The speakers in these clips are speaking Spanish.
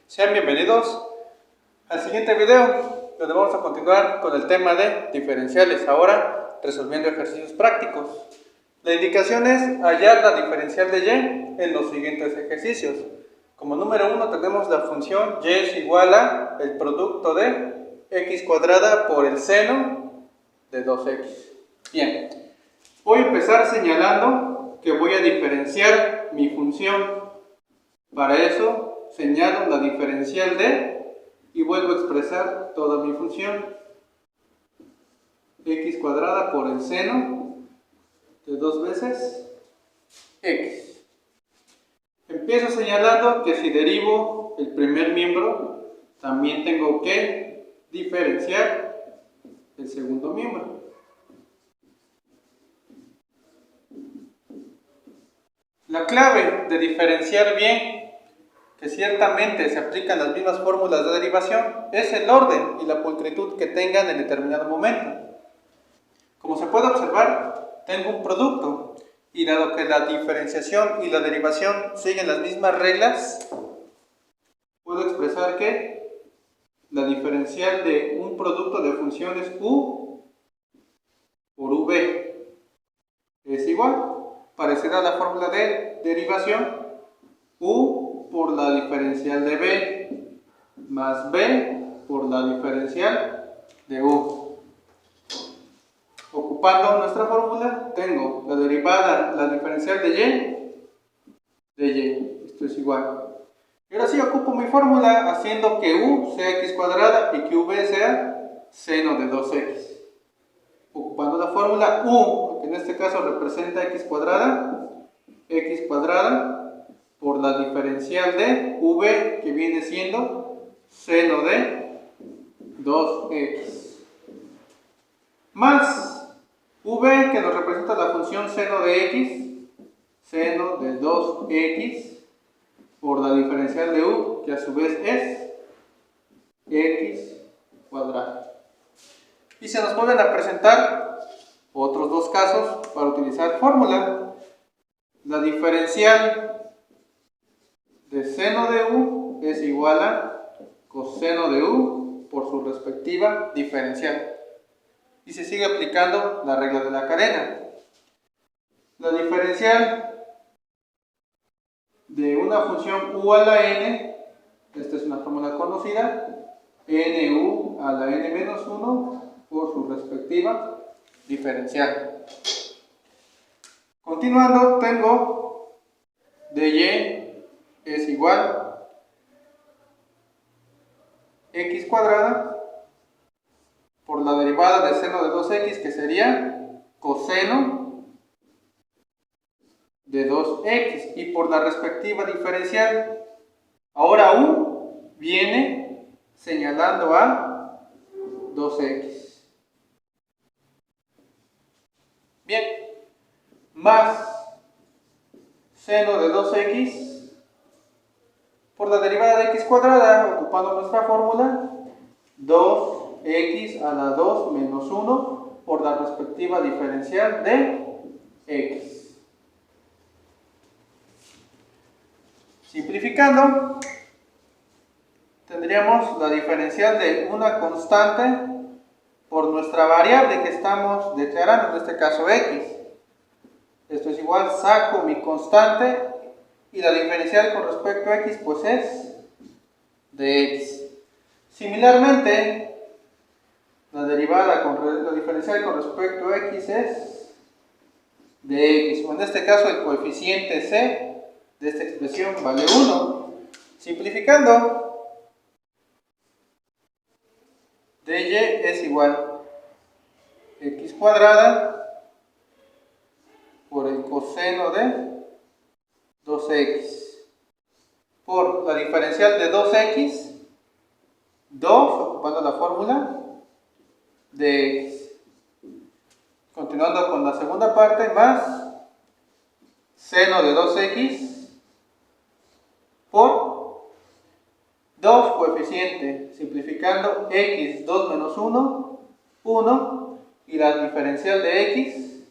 Sean bienvenidos al siguiente video, donde vamos a continuar con el tema de diferenciales, ahora resolviendo ejercicios prácticos. La indicación es hallar la diferencial de y en los siguientes ejercicios. Como número 1 tenemos la función y es igual a el producto de x cuadrada por el seno de 2x. Bien, voy a empezar señalando que voy a diferenciar mi función. Para eso señalo la diferencial de y vuelvo a expresar toda mi función. X cuadrada por el seno de 2 veces x. Empiezo señalando que si derivo el primer miembro, también tengo que diferenciar el segundo miembro. La clave de diferenciar bien, que ciertamente se aplican las mismas fórmulas de derivación, es el orden y la pulcritud que tengan en determinado momento. Como se puede observar, tengo un producto y dado que la diferenciación y la derivación siguen las mismas reglas, puedo expresar que la diferencial de un producto de funciones u por v es igual, parecerá la fórmula de derivación, u por la diferencial de b más b por la diferencial de u. Ocupando nuestra fórmula, tengo la derivada, la diferencial de y, esto es igual. Y ahora sí ocupo mi fórmula haciendo que u sea x cuadrada y que v sea seno de 2x. Ocupando la fórmula u, que en este caso representa x cuadrada por la diferencial de v, que viene siendo seno de 2x, más v, que nos representa la función seno de x, seno de 2x, por la diferencial de u, que a su vez es x cuadrado. Y se nos vuelven a presentar otros dos casos para utilizar fórmula. La diferencial de seno de u es igual a coseno de u por su respectiva diferencial. Y se sigue aplicando la regla de la cadena. La diferencial de una función u a la n, esta es una fórmula conocida, nu a la n menos 1 por su respectiva diferencial. Continuando, tengo dy es igual x cuadrada por la derivada de seno de 2x, que sería coseno de 2x, y por la respectiva diferencial. Ahora u viene señalando a 2x. Bien, más seno de 2x por la derivada de x cuadrada, ocupando nuestra fórmula, 2x a la 2 menos 1 por la respectiva diferencial de x. Simplificando, tendríamos la diferencial de una constante por nuestra variable que estamos declarando, en este caso x. Esto es igual, saco mi constante y la diferencial con respecto a x pues es de x. Similarmente, la diferencial con respecto a x es de x, o en este caso el coeficiente c de esta expresión vale 1. Simplificando, dy es igual x cuadrada por el coseno de 2x por la diferencial de 2x, 2 ocupando la fórmula de x. Continuando con la segunda parte, más seno de 2x por 2 coeficiente, simplificando x 2 menos 1, 1, y la diferencial de x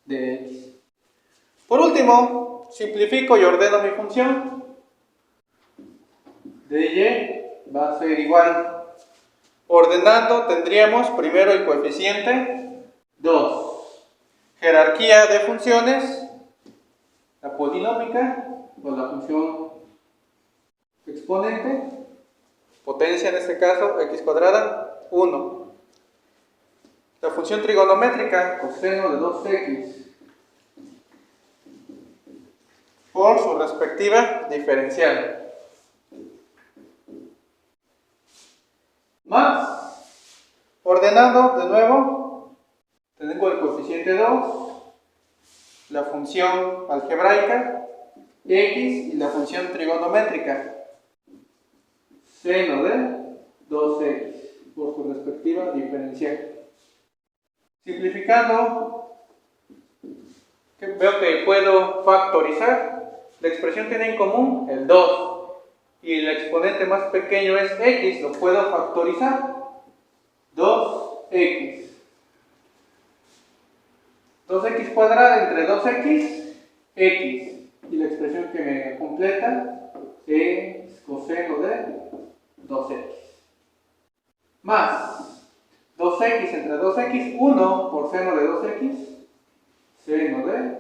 de x. Por último, simplifico y ordeno mi función. de y va a ser igual. Ordenando tendríamos primero el coeficiente 2. Jerarquía de funciones, la polinómica o la función exponente, potencia en este caso, x cuadrada, 1. La función trigonométrica, coseno de 2x, por su respectiva diferencial. Más, ordenando de nuevo, tengo el coeficiente 2, la función algebraica, x y la función trigonométrica, seno de 2x, por su respectiva diferencial. Simplificando, veo que puedo factorizar. La expresión tiene en común el 2 y el exponente más pequeño es x, lo puedo factorizar. 2x. 2x cuadrada entre 2x, x. Y la expresión que me completa es coseno de 2x. Más 2x entre 2x, 1 por seno de 2x, seno de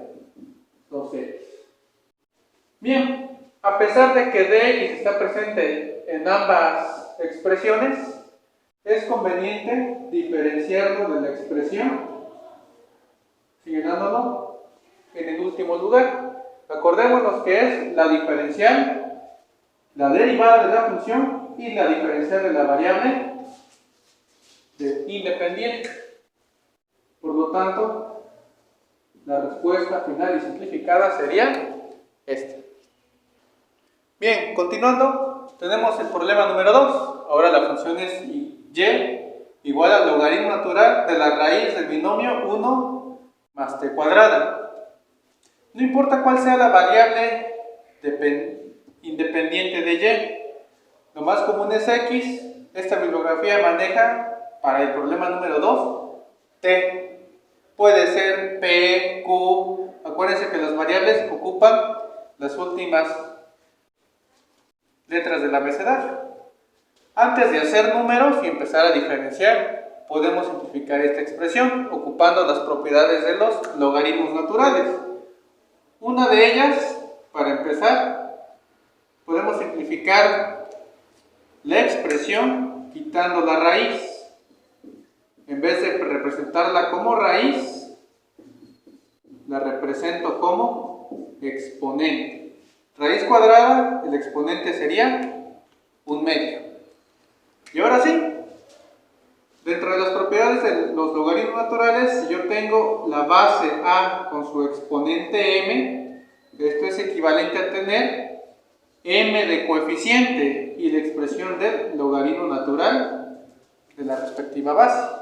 2x. Bien, a pesar de que dx está presente en ambas expresiones, es conveniente diferenciarlo de la expresión, señalándolo en el último lugar. Acordémonos que es la diferencial, la derivada de la función y la diferencial de la variable independiente. Por lo tanto, la respuesta final y simplificada sería esta. Bien, continuando, tenemos el problema número 2. Ahora la función es y igual al logaritmo natural de la raíz del binomio 1 más t cuadrada. No importa cuál sea la variable independiente de y, lo más común es x. Esta bibliografía maneja para el problema número 2 t. Puede ser p, q. Acuérdense que las variables ocupan las últimas letras del abecedario. Antes de hacer números y empezar a diferenciar, podemos simplificar esta expresión ocupando las propiedades de los logaritmos naturales. Una de ellas, para empezar, podemos simplificar la expresión quitando la raíz. En vez de representarla como raíz, la represento como exponente. Raíz cuadrada, el exponente sería 1/2. Y ahora sí, dentro de las propiedades de los logaritmos naturales, si yo tengo la base a con su exponente m, esto es equivalente a tener m de coeficiente y la expresión del logaritmo natural de la respectiva base.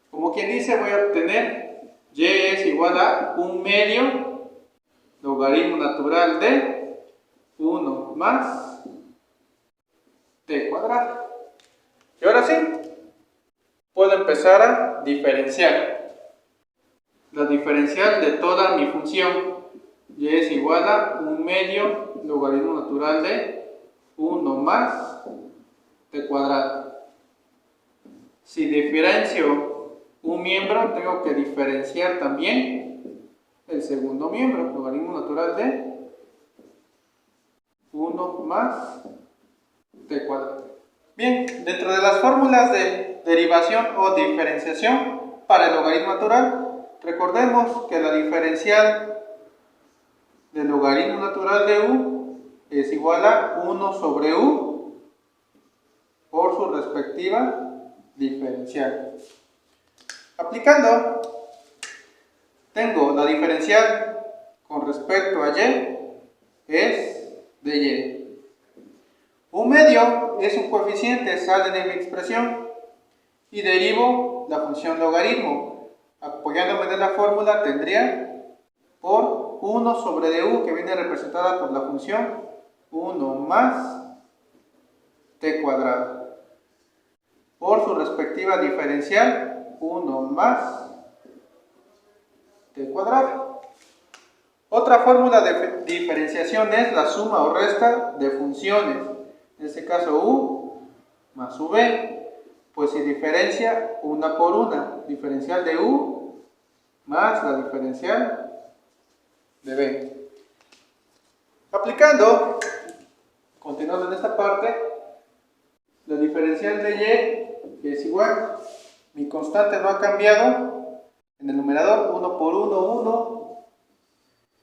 Como quien dice, voy a obtener y es igual a 1/2 logaritmo natural de 1 más t cuadrado. Y ahora sí, puedo empezar a diferenciar. La diferencial de toda mi función y es igual a 1/2 logaritmo natural de 1 más t cuadrado. Si diferencio un miembro, tengo que diferenciar también el segundo miembro, logaritmo natural de 1 más t cuadrado. Bien, dentro de las fórmulas de derivación o diferenciación para el logaritmo natural, recordemos que la diferencial del logaritmo natural de u es igual a 1 sobre u por su respectiva diferencial. Aplicando, tengo la diferencial con respecto a y es de y. 1/2 es un coeficiente, sale de mi expresión y derivo la función logaritmo. Apoyándome de la fórmula tendría por 1 sobre du, que viene representada por la función 1 más t cuadrado, por su respectiva diferencial 1 más t cuadrado. Otra fórmula de diferenciación es la suma o resta de funciones. en este caso u más v, pues si diferencia una por una, diferencial de u más la diferencial de v. Aplicando, continuando en esta parte, la diferencial de y es igual, mi constante no ha cambiado, en el numerador 1 por 1, 1,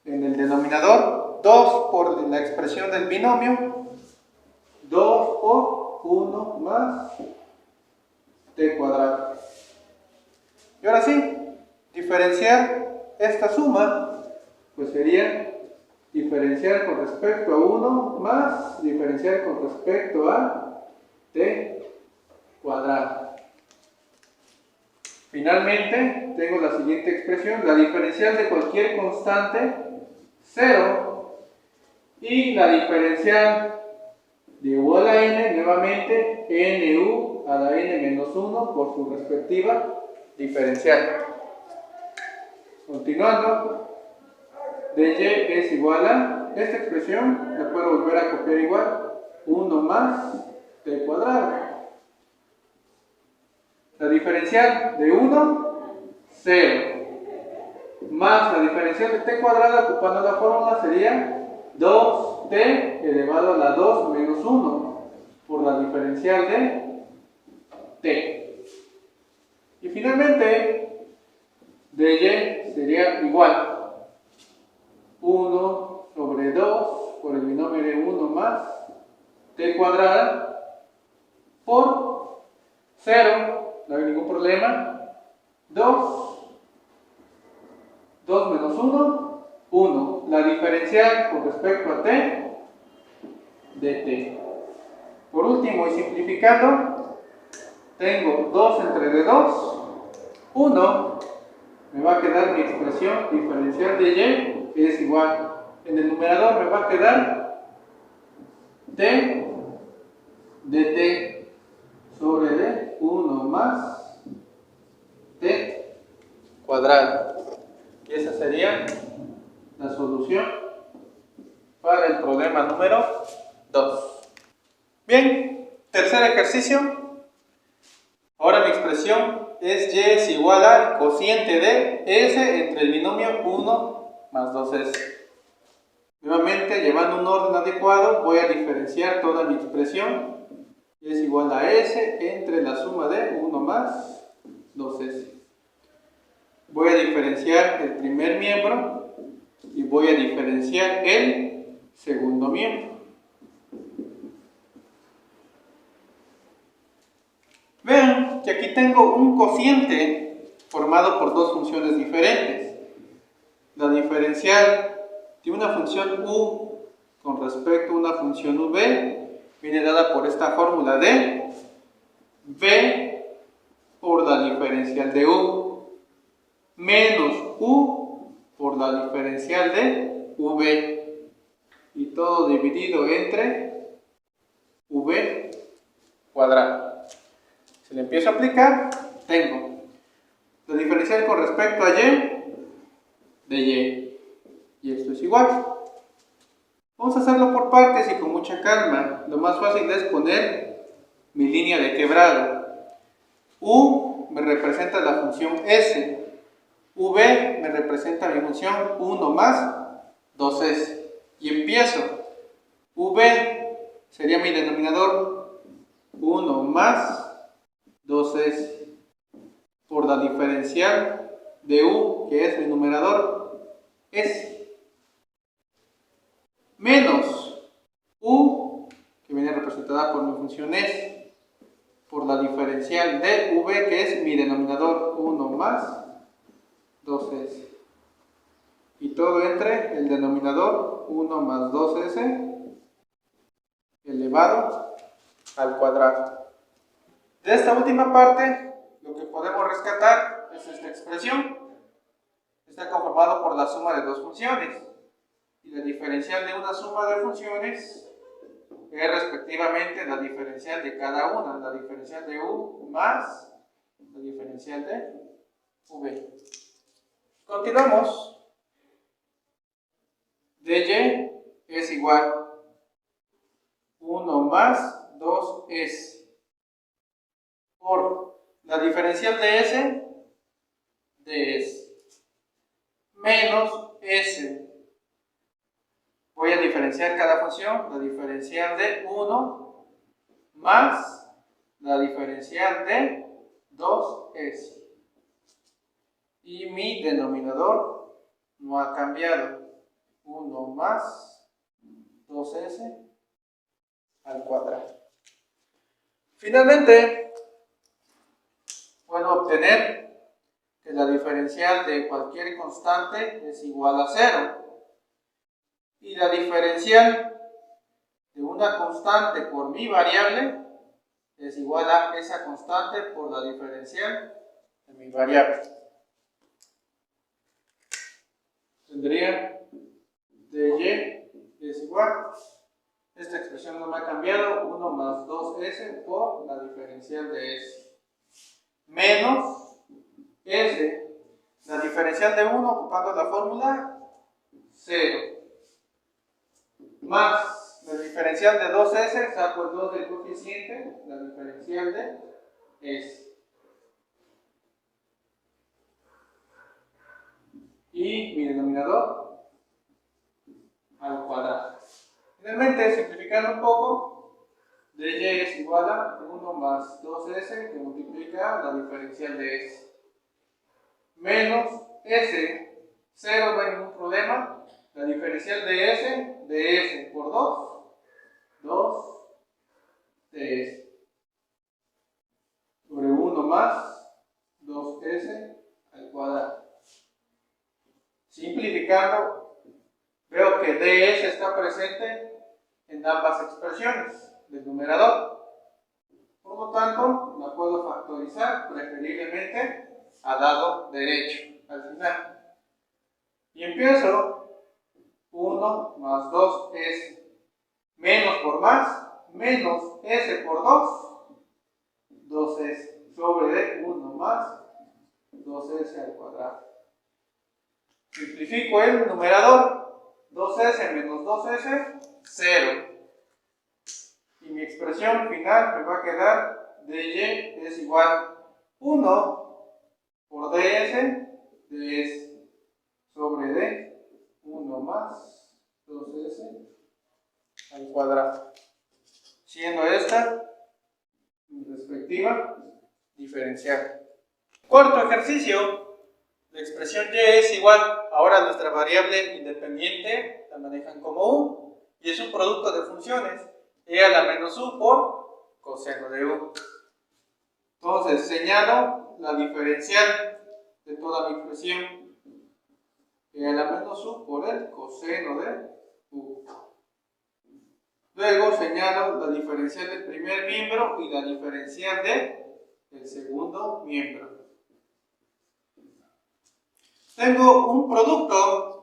en el denominador 2 por la expresión del binomio, 2 por 1 más t cuadrado. Y ahora sí, diferenciar esta suma, pues sería diferenciar con respecto a 1 más diferenciar con respecto a t cuadrado. Finalmente, tengo la siguiente expresión, la diferencial de cualquier constante, 0, y la diferencial de u a la n, nuevamente, nu a la n menos 1 por su respectiva diferencial. Continuando, dy es igual a, esta expresión la puedo volver a copiar igual, 1 más t cuadrado. La diferencial de 1, 0, más la diferencial de t cuadrado ocupando la fórmula sería 2t elevado a la 2 menos 1 por la diferencial de t. Y finalmente, dy sería igual 1 sobre 2 por el binomio de 1 más t cuadrada por 0, no hay ningún problema, 2 menos 1, 1. La diferencial con respecto a t de t. Por último, y simplificando, tengo 2 entre d2, 1, me va a quedar mi expresión diferencial de y, que es igual. En el numerador me va a quedar t de t sobre d, 1 más t cuadrado. Y esa sería la solución para el problema número 2. Bien, tercer ejercicio. Ahora mi expresión es y es igual al cociente de s entre el binomio 1 más 2s. Nuevamente, llevando un orden adecuado, voy a diferenciar toda mi expresión. Y es igual a s entre la suma de 1 más 2s. Voy a diferenciar el primer miembro y voy a diferenciar el segundo miembro. Vean que aquí tengo un cociente formado por dos funciones diferentes. La diferencial de una función u con respecto a una función v viene dada por esta fórmula de v por la diferencial de u menos u por la diferencial de v, y todo dividido entre v cuadrado. Si le empiezo a aplicar, tengo la diferencial con respecto a y de y esto es igual. Vamos a hacerlo por partes y con mucha calma. Lo más fácil es poner mi línea de quebrado. U me representa la función s, v me representa mi función 1 más 2s. Y empiezo. V sería mi denominador 1 más 2s por la diferencial de u, que es mi numerador s, menos u, que viene representada por mi función s, por la diferencial de v, que es mi denominador 1 más 2s. Y todo entre el denominador 1 más 2s elevado al cuadrado. De esta última parte, lo que podemos rescatar es esta expresión. Está conformado por la suma de dos funciones. Y la diferencial de una suma de funciones es respectivamente la diferencial de cada una. La diferencial de u más la diferencial de v. Continuamos. dy es igual 1 más más 2s por la diferencial de s de s menos s. Voy a diferenciar cada función, la diferencial de 1 más la diferencial de 2s. Y mi denominador no ha cambiado. 1 más 2s al cuadrado. Finalmente, puedo obtener que la diferencial de cualquier constante es igual a 0. Y la diferencial de una constante por mi variable es igual a esa constante por la diferencial de mi variable. Tendría dy es igual, esta expresión no me ha cambiado, 1 más 2s por la diferencial de s menos s, la diferencial de 1 ocupando la fórmula 0 más la diferencial de 2s, saco el 2 del coeficiente, la diferencial de s. Y mi denominador al cuadrado. Finalmente, simplificando un poco, dy es igual a 1 más 2s que multiplica la diferencial de s. Menos s, 0 no hay ningún problema, la diferencial de s por 2 de s. Sobre 1 más 2s al cuadrado. Simplificando, veo que ds está presente en ambas expresiones del numerador. Por lo tanto, la puedo factorizar preferiblemente al lado derecho, al final. Y empiezo 1 más 2s menos por más, menos s por 2s sobre 1 más 2s al cuadrado. Simplifico el numerador, 2s menos 2s, 0. Y mi expresión final me va a quedar dy es igual 1 por ds sobre d 1 más 2s al cuadrado. Siendo esta mi respectiva diferencial. Cuarto ejercicio. La expresión y es igual, ahora nuestra variable independiente la manejan como u y es un producto de funciones e a la menos u por coseno de u. Entonces señalo la diferencial de toda mi expresión e a la menos u por el coseno de u. Luego señalo la diferencial del primer miembro y la diferencial del segundo miembro. Tengo un producto.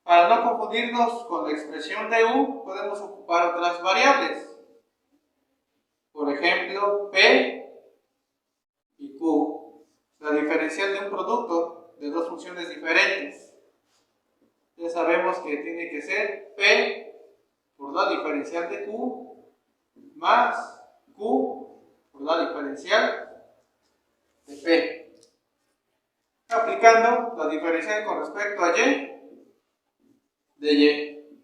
Para no confundirnos con la expresión de u, podemos ocupar otras variables. Por ejemplo, p y q. La diferencial de un producto de dos funciones diferentes. Ya sabemos que tiene que ser p por la diferencial de q más q por la diferencial de p. Aplicando la diferencial con respecto a y de y.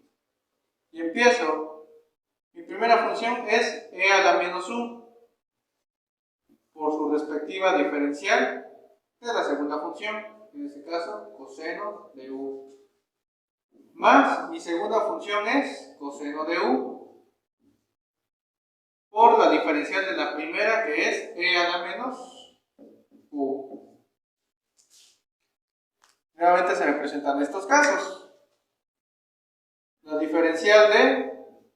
Y empiezo. Mi primera función es e a la menos u por su respectiva diferencial de la segunda función, en este caso coseno de u. Más mi segunda función es coseno de u por la diferencial de la primera, que es e a la menos u. Nuevamente se me presentan estos casos. La diferencial de,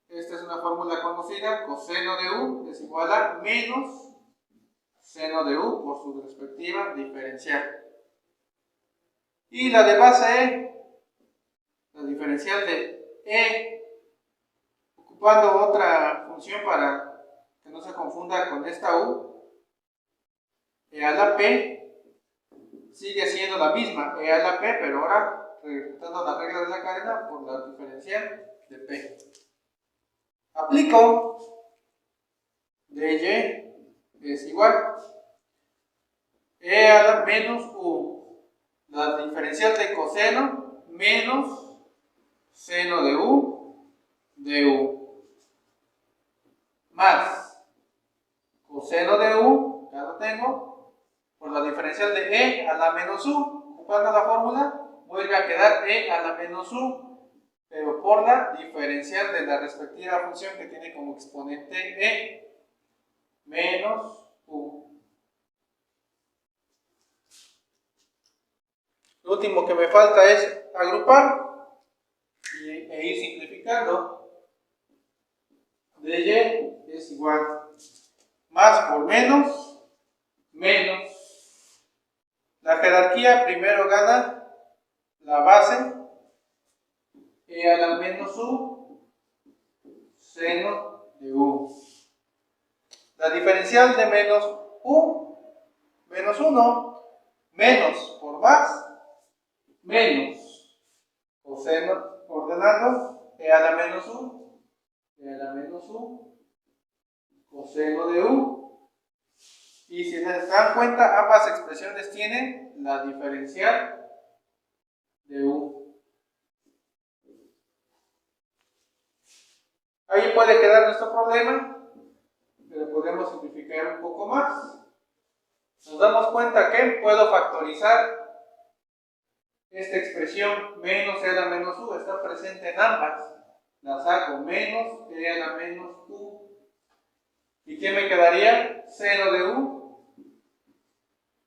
esta es una fórmula conocida, coseno de u es igual a menos seno de u por su respectiva diferencial. Y la de base e, la diferencial de e, ocupando otra función para que no se confunda con esta u, e a la p sigue siendo la misma, e a la p, pero ahora respetando la regla de la cadena por la diferencial de p. Aplico de y es igual e a la menos u, la diferencial de coseno menos seno de u, más coseno de u, ya lo tengo, por la diferencial de e a la menos u, ocupando la fórmula, vuelve a quedar e a la menos u, pero por la diferencial de la respectiva función que tiene como exponente e menos u. Lo último que me falta es agrupar e ir simplificando. De y es igual más por menos, menos. La jerarquía primero gana la base e a la menos u seno de u. La diferencial de menos u, menos 1, menos por más, menos coseno ordenando e a la menos u, e a la menos u, coseno de u. Y si se dan cuenta, ambas expresiones tienen la diferencial de u. Ahí puede quedar nuestro problema, pero podemos simplificar un poco más. Nos damos cuenta que puedo factorizar esta expresión menos e a la menos u, está presente en ambas. La saco menos e a la menos u. ¿Y qué me quedaría? Seno de u,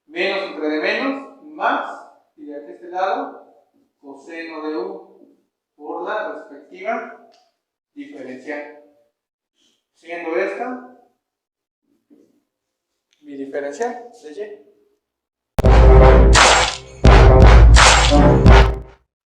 menos entre de menos, más, y de este lado, coseno de u, por la respectiva diferencial. Siendo esta mi diferencial de y.